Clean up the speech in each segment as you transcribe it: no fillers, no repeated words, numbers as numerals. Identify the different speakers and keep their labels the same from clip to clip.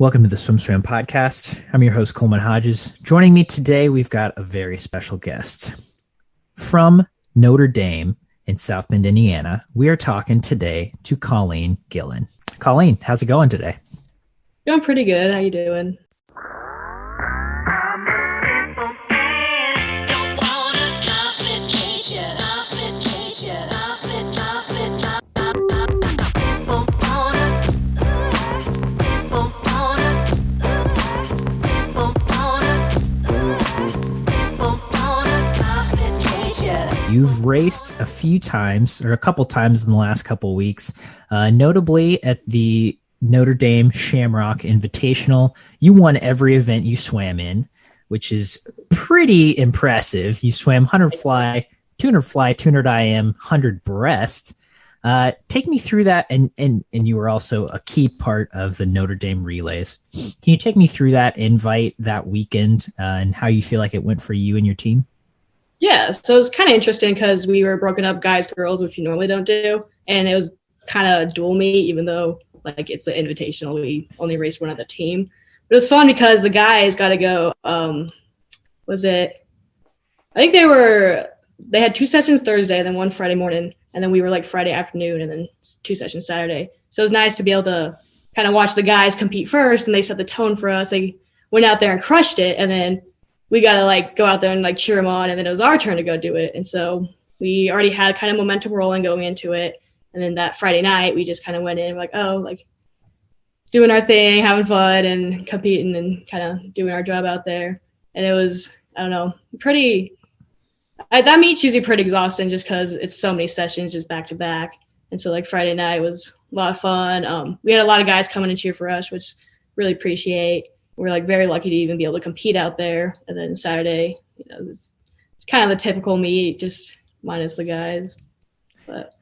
Speaker 1: Welcome to the SwimSwam podcast. I'm your host, Coleman Hodges. Joining me today, we've got a very special guest. From Notre Dame in South Bend, Indiana, we are talking today to Coleen Gillilan. Coleen, how's it going today?
Speaker 2: Doing pretty good. How you doing?
Speaker 1: You've raced a few times, or a couple times in the last couple of weeks, notably at the Notre Dame Shamrock Invitational. You won every event you swam in, which is pretty impressive. You swam 100 fly, 200 IM, 100 breast. Take me through that, and you were also a key part of the Notre Dame relays. Can you take me through that invite that weekend and how you feel like it went for you and your team?
Speaker 2: Yeah, so it was kind of interesting because we were broken up guys, girls, which we normally don't do. And it was kind of dual meet, even though like it's the invitational. We only raced one other team. But it was fun because the guys got to go, I think they had 2 sessions Thursday, then one Friday morning. And then we were like Friday afternoon and then 2 sessions Saturday. So it was nice to be able to kind of watch the guys compete first, and they set the tone for us. They went out there and crushed it. And then we got to like go out there and like cheer them on. And then it was our turn to go do it. And so we already had kind of momentum rolling going into it. And then that Friday night, we just kind of went in like, doing our thing, having fun and competing and kind of doing our job out there. And it was, that meet's usually pretty exhausting just because it's so many sessions just back to back. And so like Friday night was a lot of fun. We had a lot of guys coming and cheer for us, which really appreciate. We're like very lucky to even be able to compete out there. And then Saturday, it's kind of the typical meet, just minus the guys. But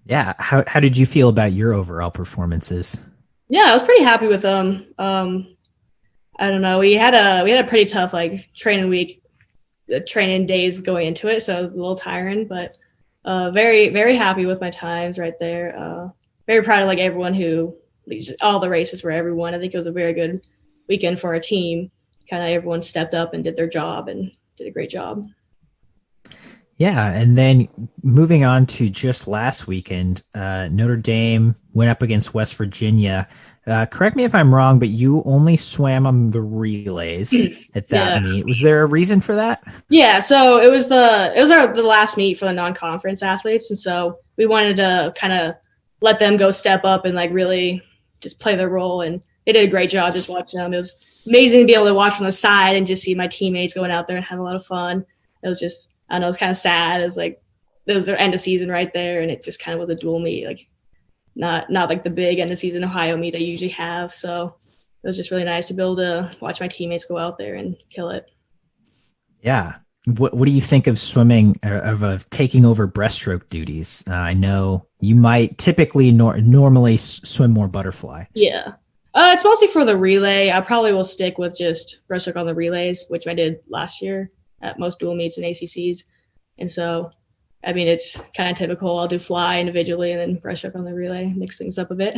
Speaker 1: yeah, how did you feel about your overall performances?
Speaker 2: Yeah, I was pretty happy with them. I don't know. We had a pretty tough like training week, training days going into it, so it was a little tiring. But very very happy with my times right there. Very proud of like everyone who all the races for everyone. I think it was a very good weekend for our team. Kind of everyone stepped up and did their job and did a great job.
Speaker 1: Yeah, and then moving on to just last weekend, Notre Dame went up against West Virginia. Correct me if I'm wrong, but you only swam on the relays at that meet. Was there a reason for that? Yeah, so it was the last meet for the non-conference athletes, and so we wanted to kind of let them go step up and like really just play their role, and they did a great job just watching them. It was amazing to be able to watch from the side and just see my teammates going out there and have a lot of fun. It was just, I don't know, it was kind of sad. It was like, it was their end of season right there, and it just kind of was a dual meet, like not like the big end of season Ohio meet they usually have. So it was just really nice to be able to watch my teammates go out there and kill it. Yeah. What do you think of swimming, of taking over breaststroke duties? I know you might typically normally swim more butterfly.
Speaker 2: Yeah. It's mostly for the relay. I probably will stick with just breaststroke on the relays, which I did last year at most dual meets and ACCs. And so, I mean, it's kind of typical. I'll do fly individually and then breaststroke on the relay, mix things up a bit.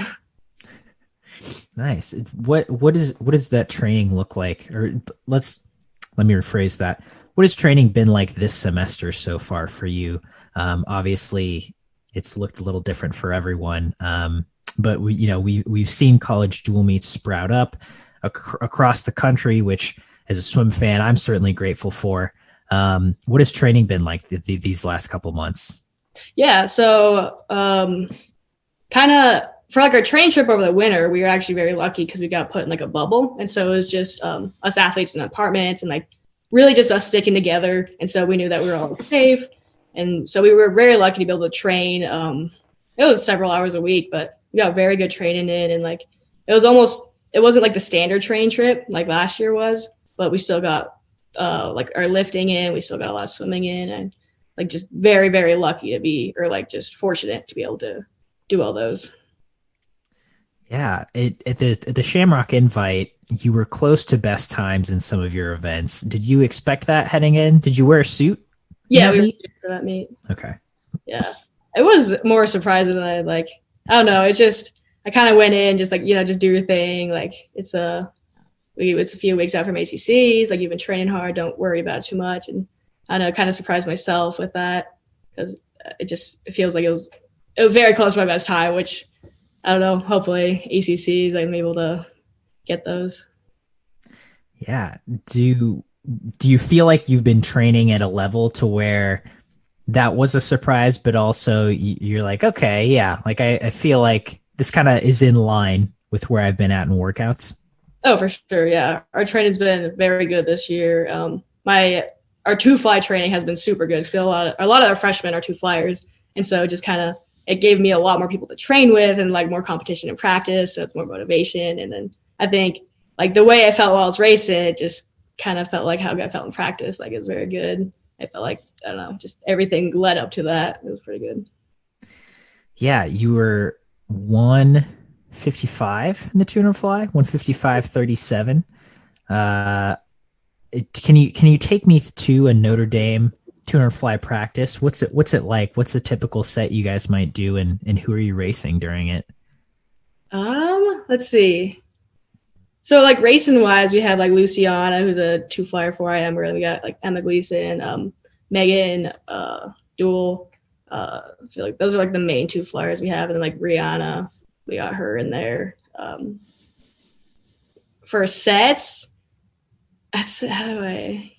Speaker 1: Nice. What does that training look like? Or let me rephrase that. What has training been like this semester so far for you? Obviously, it's looked a little different for everyone. But we've seen college dual meets sprout up across the country, which as a swim fan, I'm certainly grateful for. What has training been like these last couple months?
Speaker 2: Yeah. So kind of for like our train trip over the winter, we were actually very lucky because we got put in like a bubble. And so it was just us athletes in apartments and like really just us sticking together. And so we knew that we were all safe. And so we were very lucky to be able to train. It was several hours a week, but we got very good training in, and like it wasn't like the standard train trip like last year was, but we still got like our lifting in, we still got a lot of swimming in, and like just very, very lucky to be, or like just fortunate to be able to do all those.
Speaker 1: Yeah. At the Shamrock Invite, you were close to best times in some of your events. Did you expect that heading in? Did you wear a suit?
Speaker 2: Yeah, we were for that meet.
Speaker 1: Okay.
Speaker 2: Yeah. It was more surprising than I don't know. It's just, I kind of went in just like, just do your thing. Like it's a few weeks out from ACCs. Like you've been training hard. Don't worry about it too much. And I know, kind of surprised myself with that because it feels like it was very close to my best time, which I don't know. Hopefully ACCs, I'm able to get those.
Speaker 1: Yeah. Do you feel like you've been training at a level to where that was a surprise, but also you're like, okay, yeah, like I feel like this kind of is in line with where I've been at in workouts.
Speaker 2: Oh, for sure. Yeah. Our training's been very good this year. Our two fly training has been super good. A lot of our freshmen are two flyers. And so just kind of, it gave me a lot more people to train with and like more competition and practice. So it's more motivation. And then I think like the way I felt while I was racing, it just kind of felt like how I felt in practice. Like it was very good. I felt like, I don't know, just everything led up to that. It was pretty good.
Speaker 1: Yeah, you were 155 in the tuner fly, 155.37. Uh, can you take me to a Notre Dame tuner fly practice? What's it like? What's the typical set you guys might do, and who are you racing during it?
Speaker 2: Let's see. So like racing wise, we have like Luciana, who's a two flyer 4IM, where we got like Emma Gleason, Megan, Duel. I feel like those are like the main two flyers we have, and then like Rihanna, we got her in there. For sets, that's how do I?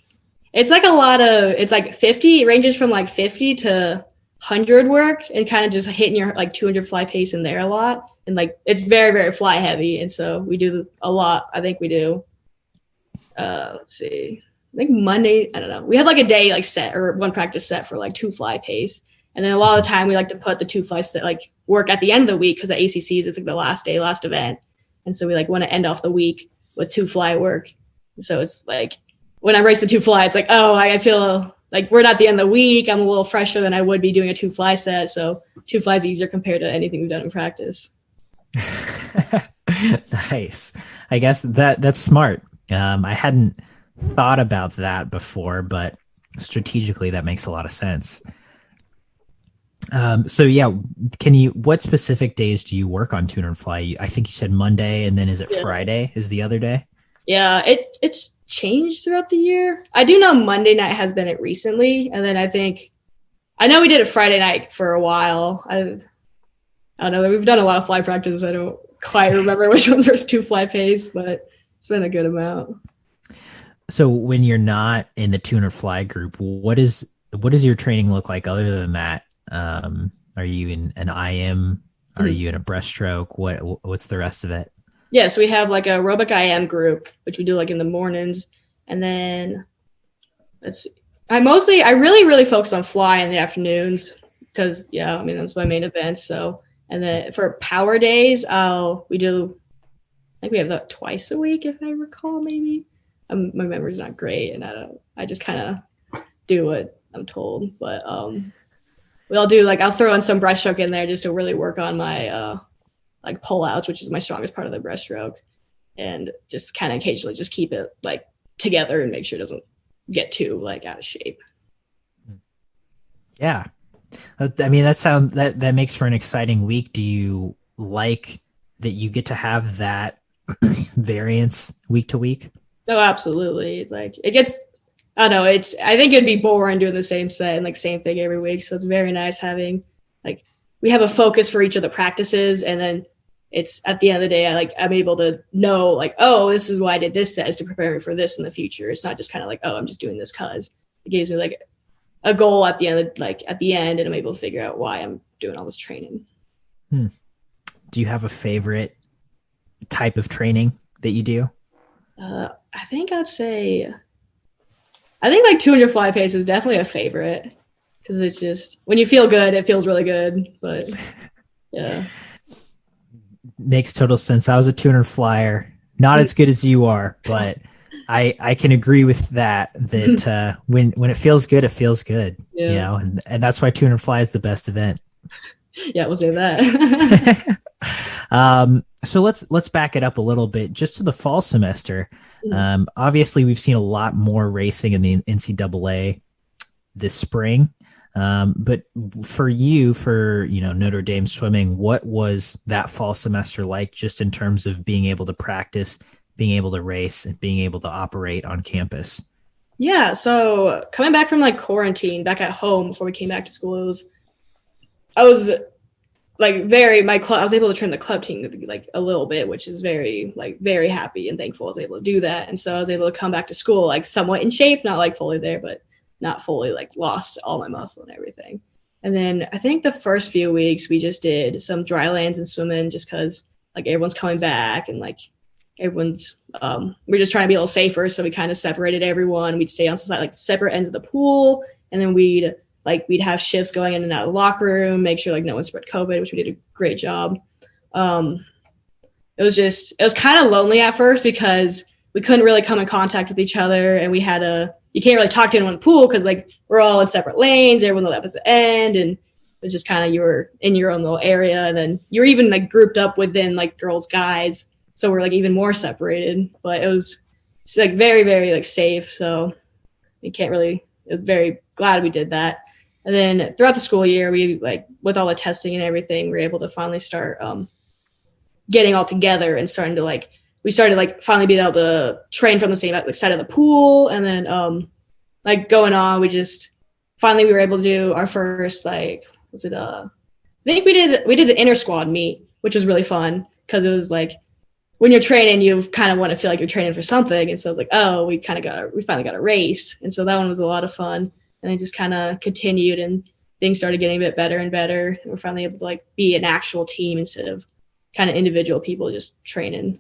Speaker 2: It's like a lot of. It's like 50. It ranges from like 50 to 100 work, and kind of just hitting your like 200 fly pace in there a lot. And like it's very very fly heavy, and so we do a lot. I think we do. Let's see. I think Monday. I don't know. We have like a day like set or one practice set for like two fly pace, and then a lot of the time we like to put the two fly set like work at the end of the week because the ACCs is like the last day, last event, and so we like want to end off the week with two fly work. And so it's like when I race the two fly, it's like I feel like we're not the end of the week. I'm a little fresher than I would be doing a two fly set, so two flies easier compared to anything we've done in practice.
Speaker 1: Nice. I guess that's smart. I hadn't thought about that before, but strategically that makes a lot of sense. So yeah, what specific days do you work on tuner and fly? I think you said Monday, and then is it Friday is the other day?
Speaker 2: Yeah, it's changed throughout the year. I do know Monday night has been it recently, and then I know we did it Friday night for a while. I don't know. We've done a lot of fly practice. I don't quite remember which one's first two fly pace, but it's been a good amount.
Speaker 1: So when you're not in the tuner fly group, what does your training look like other than that? Are you in an IM? Are you in a breaststroke? What's the rest of it?
Speaker 2: Yeah, so we have like a aerobic IM group, which we do like in the mornings, and then let's see. I really really focus on fly in the afternoons because that's my main event. So. And then for power days, we do, I think we have that twice a week, if I recall, maybe. My memory's not great, and I just kind of do what I'm told. But we'll do I'll throw in some breaststroke in there just to really work on my like pullouts, which is my strongest part of the breaststroke, and just kind of occasionally just keep it like together and make sure it doesn't get too like out of shape.
Speaker 1: Yeah. I mean, that makes for an exciting week. Do you like that you get to have that variance week to week?
Speaker 2: No, absolutely. Like it gets, I don't know. I think it'd be boring doing the same set and like same thing every week. So it's very nice having like, we have a focus for each of the practices. And then it's at the end of the day, I'm able to know like, oh, this is why I did this set is to prepare me for this in the future. It's not just kind of like, oh, I'm just doing this cause it gives me like a goal at the end, and I'm able to figure out why I'm doing all this training.
Speaker 1: Do you have a favorite type of training that you do?
Speaker 2: I think like 200 fly pace is definitely a favorite because it's just when you feel good, it feels really good. But yeah,
Speaker 1: makes total sense. I was a tuner flyer, not as good as you are, but I can agree with that when it feels good, it feels good,
Speaker 2: yeah.
Speaker 1: and that's why tuner fly is the best event.
Speaker 2: Yeah, we'll say that.
Speaker 1: So let's back it up a little bit just to the fall semester. Obviously we've seen a lot more racing in the NCAA this spring. But for you, for Notre Dame swimming, what was that fall semester like, just in terms of being able to practice, being able to race, and being able to operate on campus?
Speaker 2: Yeah, so coming back from like quarantine back at home before we came back to school, I was like very my club. I was able to train the club team like a little bit, which is very happy and thankful I was able to do that. And so I was able to come back to school like somewhat in shape, not like fully there, but not fully like lost all my muscle and everything. And then I think the first few weeks we just did some dry lands and swimming just because like everyone's coming back and like everyone's we're just trying to be a little safer. So we kind of separated everyone. We'd stay on like separate ends of the pool, and then we'd have shifts going in and out of the locker room, make sure like no one spread COVID, which we did a great job. Um, it was kind of lonely at first because we couldn't really come in contact with each other, and you can't really talk to anyone in the pool because like we're all in separate lanes, everyone left at the end, and it's just kind of you were in your own little area, and then you're even like grouped up within like girls, guys, so we're like even more separated. But it's like very like safe, so you can't really. I was very glad we did that. And then throughout the school year, we like with all the testing and everything, we were able to finally start getting all together and we started like finally being able to train from the same like, side of the pool. And then like going on, we were able to do our first I think we did an inter squad meet, which was really fun because it was like when you're training, you kind of want to feel like you're training for something. And so it's like, oh, we finally got a race. And so that one was a lot of fun. And then just kind of continued and things started getting a bit better and better. We're finally able to like be an actual team instead of kind of individual people just training.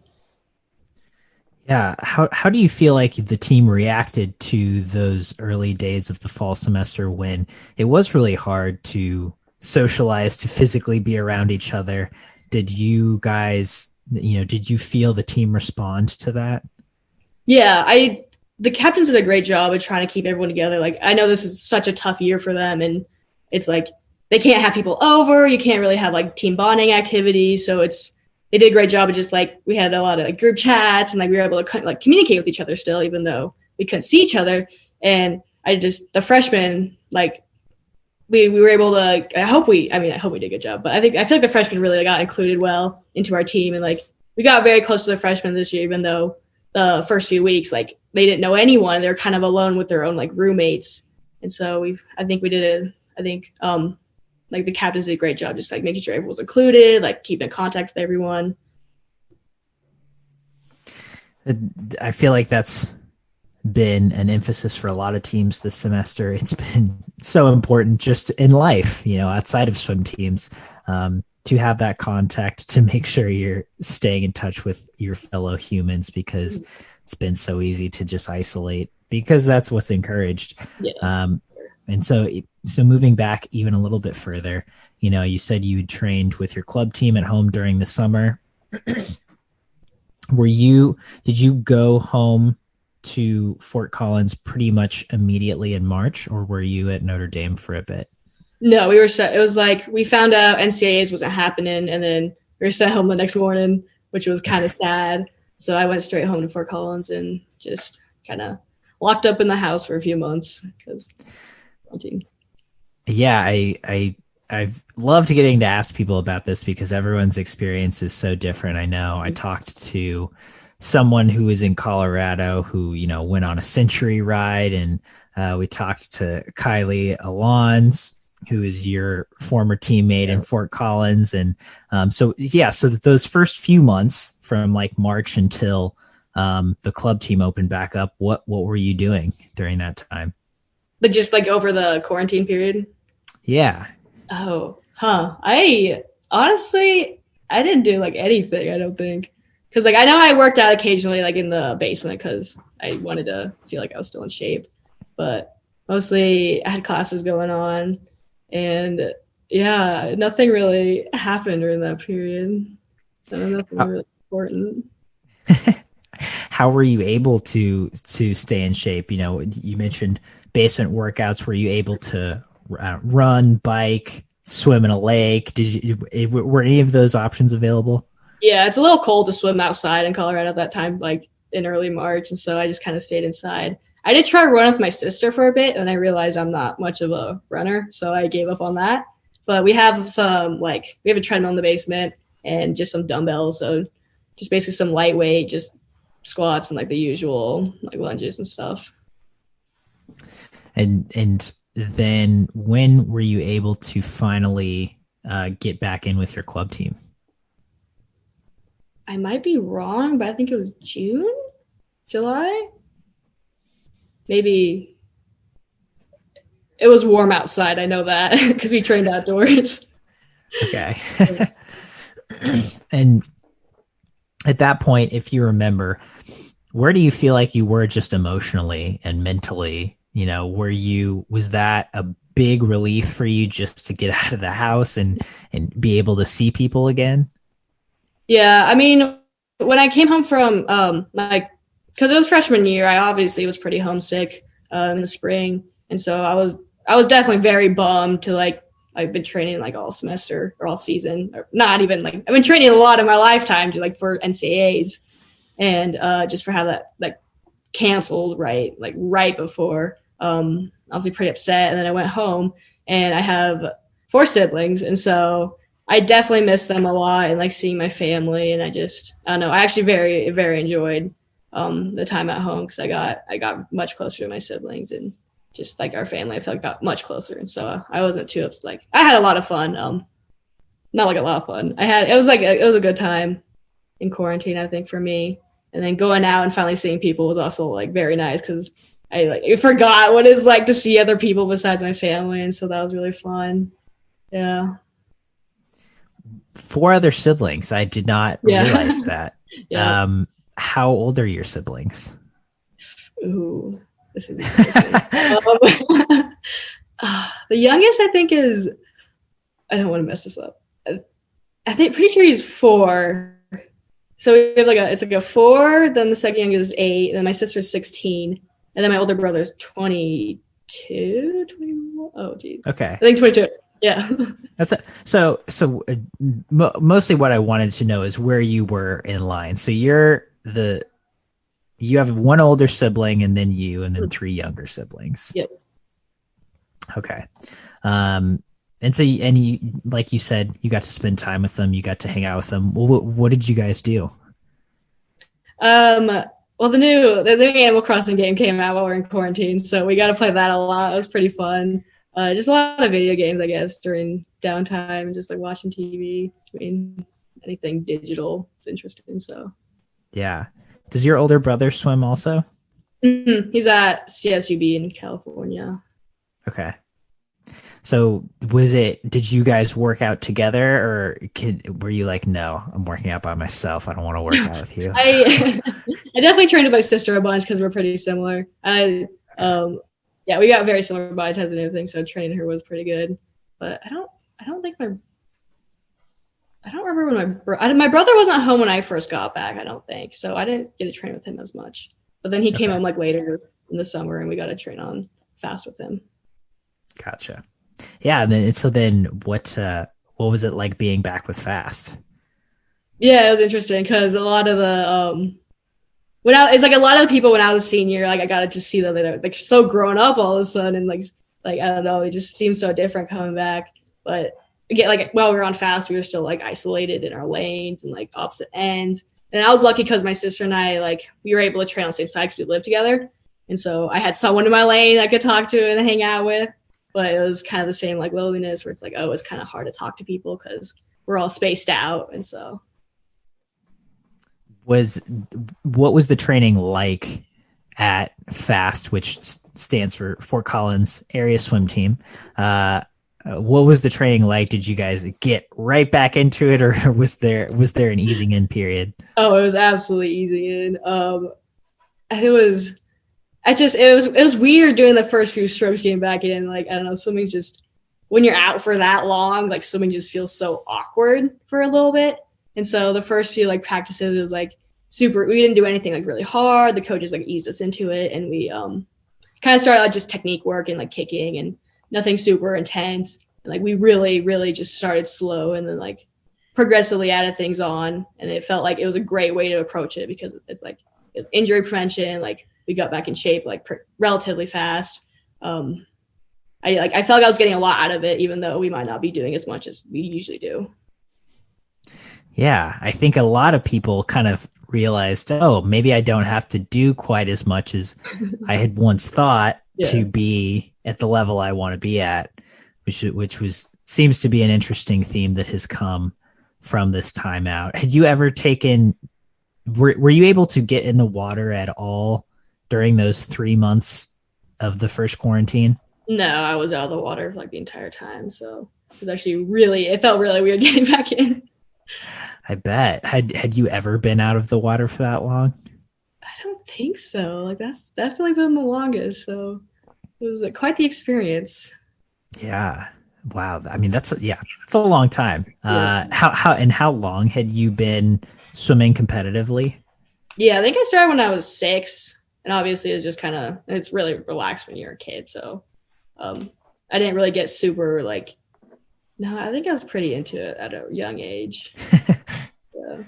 Speaker 1: Yeah. How do you feel like the team reacted to those early days of the fall semester when it was really hard to socialize, to physically be around each other? Did you guys, did you feel the team respond to that?
Speaker 2: Yeah, the captains did a great job of trying to keep everyone together. Like, I know this is such a tough year for them, and it's like they can't have people over. You can't really have like team bonding activities. So they did a great job of just like we had a lot of like group chats and like we were able to like communicate with each other still, even though we couldn't see each other. And the freshmen like we were able to. I hope we did a good job, but I feel like the freshmen really got included well into our team, and like we got very close to the freshmen this year, even though the first few weeks, like they didn't know anyone. They're kind of alone with their own like roommates. And so I think like the captains did a great job just like making sure everyone was included, like keeping in contact with everyone.
Speaker 1: I feel like that's been an emphasis for a lot of teams this semester. It's been so important just in life, outside of swim teams, to have that contact, to make sure you're staying in touch with your fellow humans, because it's been so easy to just isolate, because that's what's encouraged.
Speaker 2: Yeah.
Speaker 1: And so moving back even a little bit further, you said you trained with your club team at home during the summer. Did you go home to Fort Collins pretty much immediately in March, or were you at Notre Dame for a bit?
Speaker 2: No, we were set. It was like we found out NCAAs wasn't happening, and then we were sent home the next morning, which was kind of sad. So I went straight home to Fort Collins and just kind of locked up in the house for a few months because.
Speaker 1: Yeah, I've loved getting to ask people about this because everyone's experience is so different. I know I talked to someone who was in Colorado who, went on a century ride, and we talked to Kylie Alons, who is your former teammate in Fort Collins. And so those first few months from like March until the club team opened back up, what were you doing during that time?
Speaker 2: But just like over the quarantine period?
Speaker 1: Yeah.
Speaker 2: Oh, huh. I didn't do like anything, I don't think. Because like I know I worked out occasionally like in the basement because I wanted to feel like I was still in shape. But mostly I had classes going on. And yeah, nothing really happened during that period. So nothing really important.
Speaker 1: How were you able to stay in shape? You mentioned basement workouts. Were you able to run, bike, swim in a lake? Were any of those options available?
Speaker 2: Yeah, it's a little cold to swim outside in Colorado at that time, like in early March. And so I just kind of stayed inside. I did try to run with my sister for a bit, and I realized I'm not much of a runner, so I gave up on that. But we have we have a treadmill in the basement and just some dumbbells, so just basically some lightweight, just squats and like the usual like lunges and stuff.
Speaker 1: And then when were you able to finally get back in with your club team?
Speaker 2: I might be wrong, but I think it was June, July. Maybe it was warm outside. I know that because we trained outdoors.
Speaker 1: Okay. And at that point, if you remember, where do you feel like you were just emotionally and mentally? Was that a big relief for you just to get out of the house and be able to see people again?
Speaker 2: Yeah, I mean, when I came home from because it was freshman year, I obviously was pretty homesick in the spring, and so I was definitely very bummed to like I've been training like all semester or all season, or not even like I've been training a lot in my lifetime to like for NCAAs, and just for how that like canceled right before. I was like pretty upset, and then I went home, and I have 4 siblings, and so I definitely miss them a lot, and like seeing my family, and I don't know. I actually very very enjoyed the time at home because I got much closer to my siblings and just like our family. I felt like got much closer, and so I wasn't too upset. Like I had a lot of fun. Not like a lot of fun. It was a good time in quarantine, I think, for me. And then going out and finally seeing people was also like very nice because I forgot what it's like to see other people besides my family, and so that was really fun. Yeah.
Speaker 1: 4 other siblings. I did not realize that.
Speaker 2: Yeah.
Speaker 1: How old are your siblings?
Speaker 2: Ooh, this is embarrassing. The youngest I think is, I don't want to mess this up. I think pretty sure he's 4. So we have it's like a 4, then the second youngest is 8, and then my sister's 16, and then my older brother's 22, 21. Oh geez.
Speaker 1: Okay. I
Speaker 2: think 22. Yeah.
Speaker 1: Mostly what I wanted to know is where you were in line. So you have 1 older sibling and then you, and then 3 younger siblings.
Speaker 2: Yep.
Speaker 1: Okay. And so you, like you said, you got to spend time with them. You got to hang out with them. What did you guys do?
Speaker 2: Well, the new Animal Crossing game came out while we were in quarantine, so we got to play that a lot. It was pretty fun. Just a lot of video games, I guess, during downtime, just like watching TV. I mean, anything digital. It's interesting. So.
Speaker 1: Yeah. Does your older brother swim also?
Speaker 2: Mm-hmm. He's at CSUB in California.
Speaker 1: Okay. So did you guys work out together, or were you like, no, I'm working out by myself. I don't want to work out with you.
Speaker 2: I definitely trained with my sister a bunch because we're pretty similar. Yeah, we got very similar body types and everything, so training her was pretty good. But I don't remember when my brother wasn't home when I first got back, I don't think. So I didn't get to train with him as much. But then he came home like later in the summer, and we got to train on fast with him.
Speaker 1: Gotcha. Yeah. Then what was it like being back with fast?
Speaker 2: Yeah, it was interesting because a lot of the it's like a lot of the people when I was a senior, like I got to just see that they're like so grown up all of a sudden, and like I don't know, they just seem so different coming back. But again, like while we were on fast, we were still like isolated in our lanes and like opposite ends. And I was lucky because my sister and I we were able to train on the same side because we lived together, and so I had someone in my lane I could talk to and hang out with. But it was kind of the same like loneliness where it's like, oh, it's kind of hard to talk to people because we're all spaced out, and so.
Speaker 1: What was the training like at FAST, which stands for Fort Collins Area Swim Team? What was the training like? Did you guys get right back into it, or was there an easing in period?
Speaker 2: Oh, it was absolutely easy in. It was weird doing the first few strokes getting back in. Like, I don't know, swimming's just, when you're out for that long, like swimming just feels so awkward for a little bit. And so the first few like practices, it was like super, we didn't do anything like really hard. The coaches like eased us into it, and we kind of started like just technique work and like kicking and nothing super intense. And like we really, really just started slow and then like progressively added things on. And it felt like it was a great way to approach it because it's like injury prevention. Like we got back in shape like relatively fast. I felt like I was getting a lot out of it, even though we might not be doing as much as we usually do.
Speaker 1: Yeah, I think a lot of people kind of realized, oh, maybe I don't have to do quite as much as I had once thought
Speaker 2: Yeah.
Speaker 1: to be at the level I want to be at, which was seems to be an interesting theme that has come from this time out. Had you ever taken were you able to get in the water at all during those 3 months of the first quarantine?
Speaker 2: No, I was out of the water for like the entire time. So it was actually really, it felt really weird getting back in.
Speaker 1: I bet. Had you ever been out of the water for that long?
Speaker 2: I don't think so. Like that's definitely been the longest. So it was quite the experience.
Speaker 1: Yeah. Wow. I mean, that's a long time.
Speaker 2: Yeah.
Speaker 1: How long had you been swimming competitively?
Speaker 2: Yeah, I think I started when I was 6. And obviously it's just kind of, it's really relaxed when you're a kid. So I didn't really get super like, no, I think I was pretty into it at a young age. Yeah.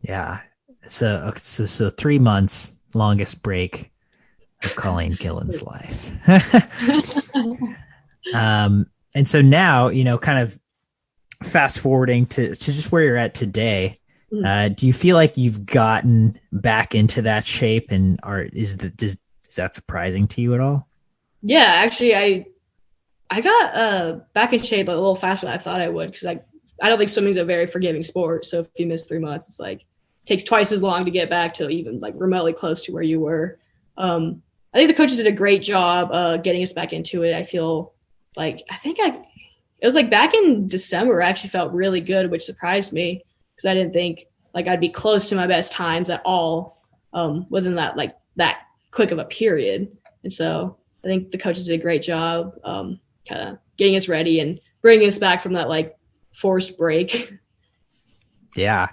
Speaker 1: Yeah. So 3 months, longest break of Colleen Gillilan's life. And so now, kind of fast forwarding to just where you're at today. Do you feel like you've gotten back into that shape, and is that surprising to you at all?
Speaker 2: Yeah, actually, I got back in shape a little faster than I thought I would because I don't think swimming's a very forgiving sport. So if you miss 3 months, it's like takes twice as long to get back to even like remotely close to where you were. I think the coaches did a great job getting us back into it. I feel like it was like back in December, I actually felt really good, which surprised me because I didn't think like I'd be close to my best times at all within that quick of a period. And so I think the coaches did a great job kind of getting us ready and bringing us back from that like forced break.
Speaker 1: Yeah.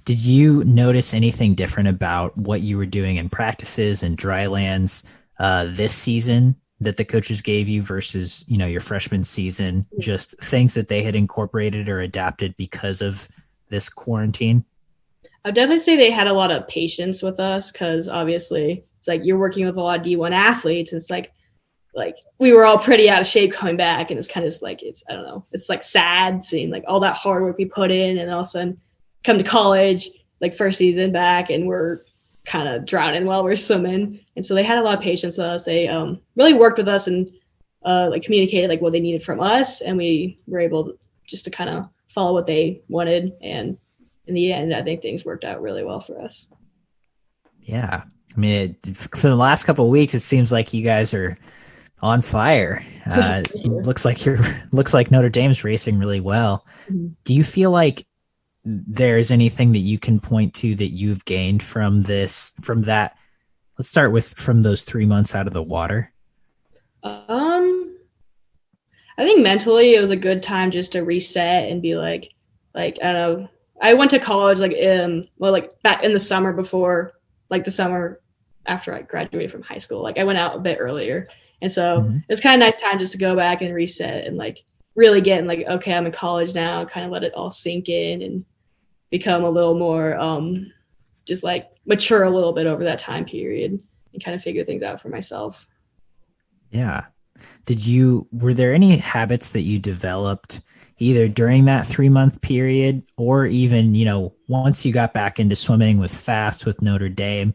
Speaker 1: Did you notice anything different about what you were doing in practices and dry lands this season that the coaches gave you versus, your freshman season? Just things that they had incorporated or adapted because of this quarantine?
Speaker 2: I'd definitely say they had a lot of patience with us because obviously it's like you're working with a lot of D1 athletes. And it's like we were all pretty out of shape coming back, and it's kind of like I don't know, it's like sad seeing like all that hard work we put in, and all of a sudden come to college, like first season back, and we're kind of drowning while we're swimming. And so they had a lot of patience with us. They really worked with us and like communicated like what they needed from us, and we were able just to kind of follow what they wanted. And in the end, I think things worked out really well for us.
Speaker 1: Yeah. I mean, for the last couple of weeks, it seems like you guys are on fire. Looks like Notre Dame's racing really well.
Speaker 2: Mm-hmm.
Speaker 1: Do you feel like there's anything that you can point to that you've gained from that? Let's start with from those 3 months out of the water.
Speaker 2: I think mentally it was a good time just to reset and be like I don't know. I went to college like back in the summer before, like the summer after I graduated from high school. Like I went out a bit earlier. And so it's kind of nice time just to go back and reset and like really get in like, okay, I'm in college now, kind of let it all sink in and become a little more just like mature a little bit over that time period and kind of figure things out for myself.
Speaker 1: Yeah. Were there any habits that you developed either during that 3-month period or even, once you got back into swimming with Notre Dame?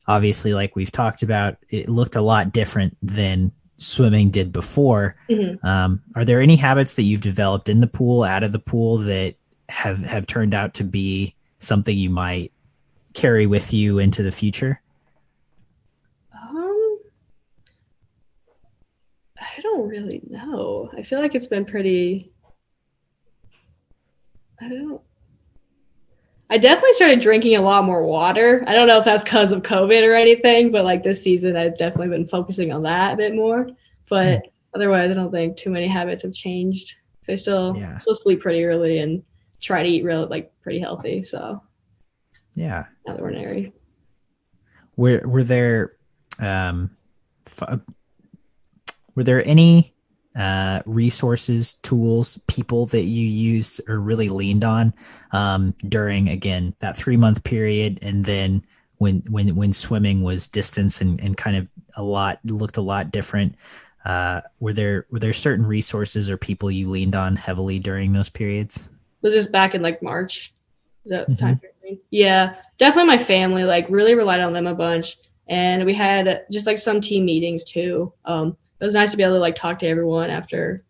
Speaker 1: Obviously, like we've talked about, it looked a lot different than swimming did before.
Speaker 2: Mm-hmm.
Speaker 1: Are there any habits that you've developed in the pool, out of the pool, that have turned out to be something you might carry with you into the future?
Speaker 2: I don't really know. I feel like it's been pretty. I definitely started drinking a lot more water. I don't know if that's because of COVID or anything, but like this season, I've definitely been focusing on that a bit more. But otherwise, I don't think too many habits have changed. So I still sleep pretty early and try to eat pretty healthy. So
Speaker 1: yeah,
Speaker 2: not ordinary.
Speaker 1: Were there any resources, tools, people that you used or really leaned on during, again, that 3-month period, and then when swimming was distance and kind of looked a lot different. Were there certain resources or people you leaned on heavily during those periods?
Speaker 2: Was this back in like March? Is that
Speaker 1: Hmm.
Speaker 2: time period? Yeah, definitely my family, like really relied on them a bunch. And we had just like some team meetings too. It was nice to be able to like talk to everyone after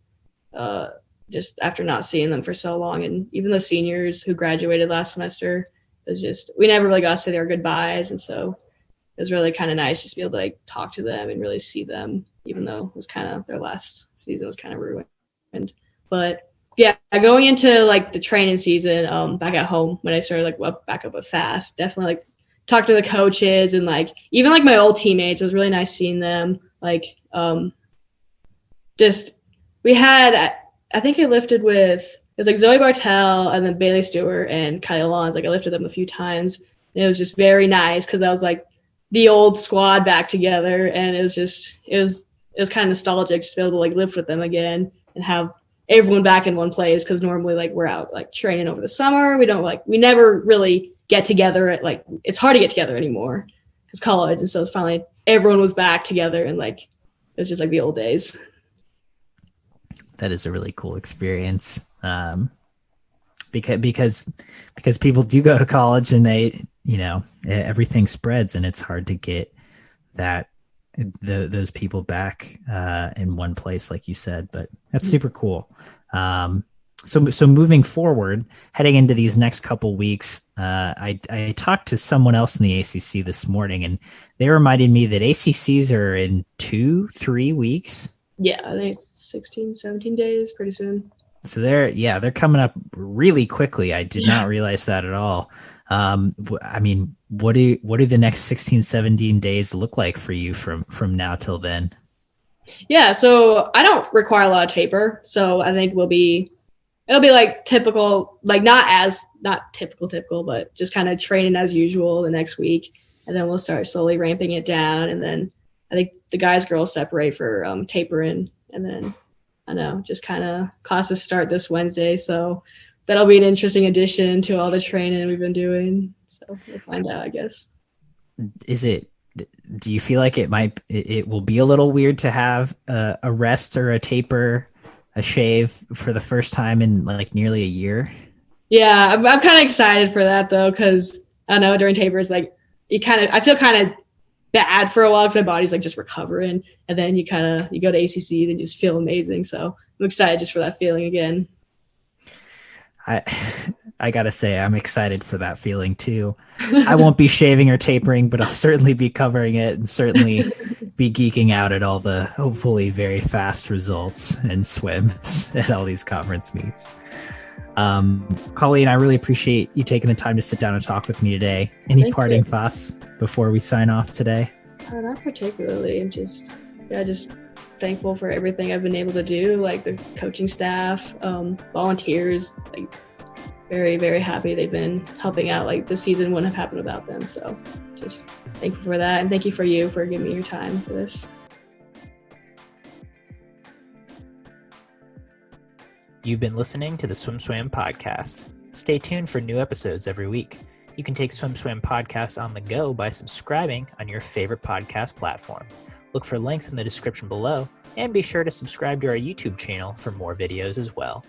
Speaker 2: uh just after not seeing them for so long. And even the seniors who graduated last semester, it was just we never really got to say their goodbyes. And so it was really kind of nice just to be able to like talk to them and really see them, even though it was kind of their last season was kind of ruined. But yeah, going into like the training season, back at home when I started like back up with fast, definitely like talk to the coaches and like even like my old teammates. It was really nice seeing them. Like just we had I think I lifted with it was like Zoe Bartel and then Bailey Stewart and Gillilan. Like I lifted them a few times. And it was just very nice because I was like the old squad back together, and it was kind of nostalgic just to be able to like live with them again and have everyone back in one place because normally like we're out like training over the summer. We never really get together at like it's hard to get together anymore because college, and so it's finally everyone was back together and like it was just like the old days.
Speaker 1: That is a really cool experience. Because people do go to college and they, everything spreads and it's hard to get that those people back in one place, like you said. But that's super cool. So moving forward, heading into these next couple weeks, I talked to someone else in the ACC this morning, and they reminded me that ACCs are in 2-3 weeks.
Speaker 2: Yeah, I think it's 16, 17 days pretty soon.
Speaker 1: So they're coming up really quickly. I did not realize that at all. I mean, what do the next 16, 17 days look like for you from now till then?
Speaker 2: Yeah, so I don't require a lot of taper, so I think it'll be like typical, like not typical, but just kind of training as usual the next week, and then we'll start slowly ramping it down, and then I think the guys girls separate for tapering, and then I know just kind of classes start this Wednesday, so that'll be an interesting addition to all the training we've been doing. So we'll find out, I guess.
Speaker 1: Do you feel like it will be a little weird to have a rest or a taper, a shave for the first time in like nearly a year?
Speaker 2: Yeah, I'm kind of excited for that though, because I know during tapers, like I feel kind of bad for a while because my body's like just recovering, and then you go to ACC and just feel amazing. So I'm excited just for that feeling again.
Speaker 1: I gotta say, I'm excited for that feeling too. I won't be shaving or tapering, but I'll certainly be covering it and certainly be geeking out at all the hopefully very fast results and swims at all these conference meets. Coleen, I really appreciate you taking the time to sit down and talk with me today. Any parting thoughts before we sign off today?
Speaker 2: Not particularly. I'm just thankful for everything I've been able to do, like the coaching staff, volunteers, like very, very happy they've been helping out. Like the season wouldn't have happened without them. So just thankful for that. And thank you for giving me your time for this.
Speaker 1: You've been listening to the SwimSwam podcast. Stay tuned for new episodes every week. You can take SwimSwam podcast on the go by subscribing on your favorite podcast platform. Look for links in the description below, and be sure to subscribe to our YouTube channel for more videos as well.